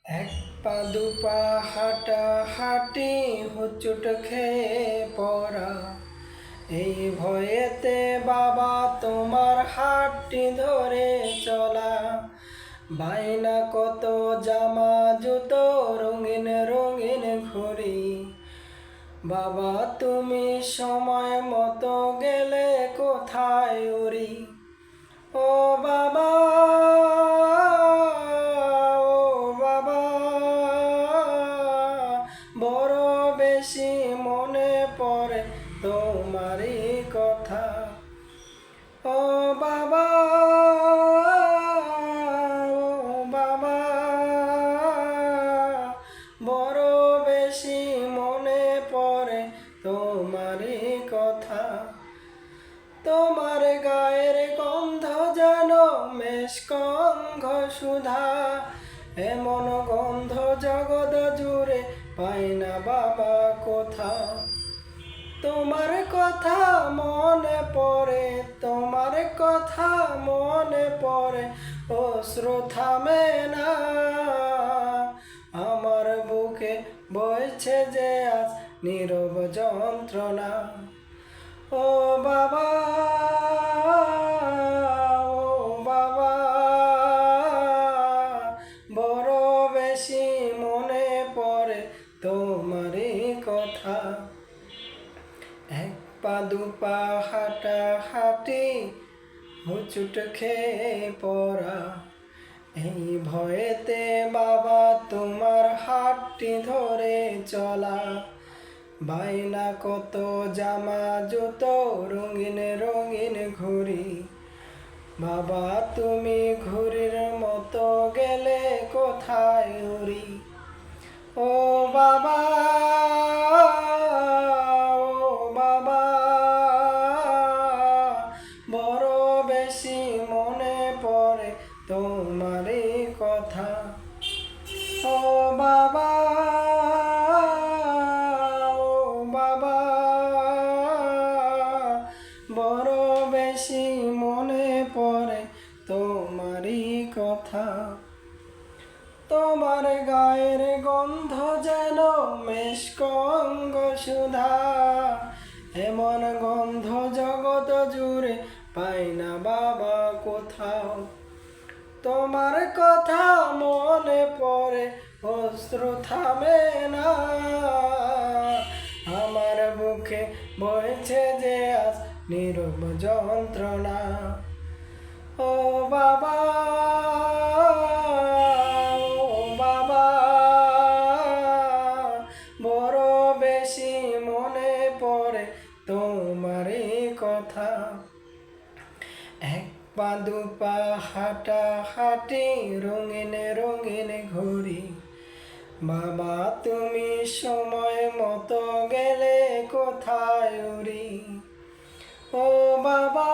এক পা দুপা হাঁটা হাঁটি হুচুট খেয়ে পড়া, এই ভয়েতে বাবা তোমার হাতটি ধরে চলা। বাইনা কত জামা জুতো রঙিন রঙিন ঘড়ি, বাবা তুমি সময় মতো গেলে কোথায় উড়ি। ও বাবা, ও বাবা, বড় বেশি মনে পড়ে তোমারই কথা। ও বাবা, ও বাবা, বড় বেশি মনে পড়ে তোমারই কথা। তোমার গায়ের গন্ধ যেন মেষকঙ্ঘ সুধা, এমন গন্ধ জগৎ জুড়ে পাই না বাবা কোথাও। তোমার কথা মনে পড়ে, তোমার কথা মনে পড়ে, অশ্রু থামে না। আমার বুকে বইছে যে আজ নীরব যন্ত্রণা। ও বাবা, ও বাবা, বড় বেশি মনে পড়ে তোমারই কথা। এক পা দুপা হাঁটা হাঁটি হুচুট খেয়ে পড়া, এই ভয়েতে বাবা তোমার হাতটি ধরে চলা। বাইনা কত জামা জুতো রঙিন রঙিন ঘড়ি, বাবা তুমি ঘড়ির মতো গেলে কোথায় উড়ি। ও বাবা, ও বাবা, বড় বেশি মনে পড়ে তোমারই কথা। ও বাবা, ও বাবা, বড় বেশি মনে পড়ে তোমারই কথা। তোমার গায়ের গন্ধ যেন মেষকঙ্ঘ সুধা, এমন গন্ধ জগৎ জুড়ে পাই না বাবা কোথাও। তোমার কথা মনে পড়ে অশ্রু থামে না, আমার বুকে বইছে যে আজ নীরব যন্ত্রণা। ও বাবা, ও বাবা, বড় বেশি মনে পড়ে তোমারই কথা। এক পা দুপা হাঁটা হাঁটি রঙিন রঙিন ঘড়ি, বাবা তুমি সময় মতো গেলে কোথায় উড়ি। ও বাবা।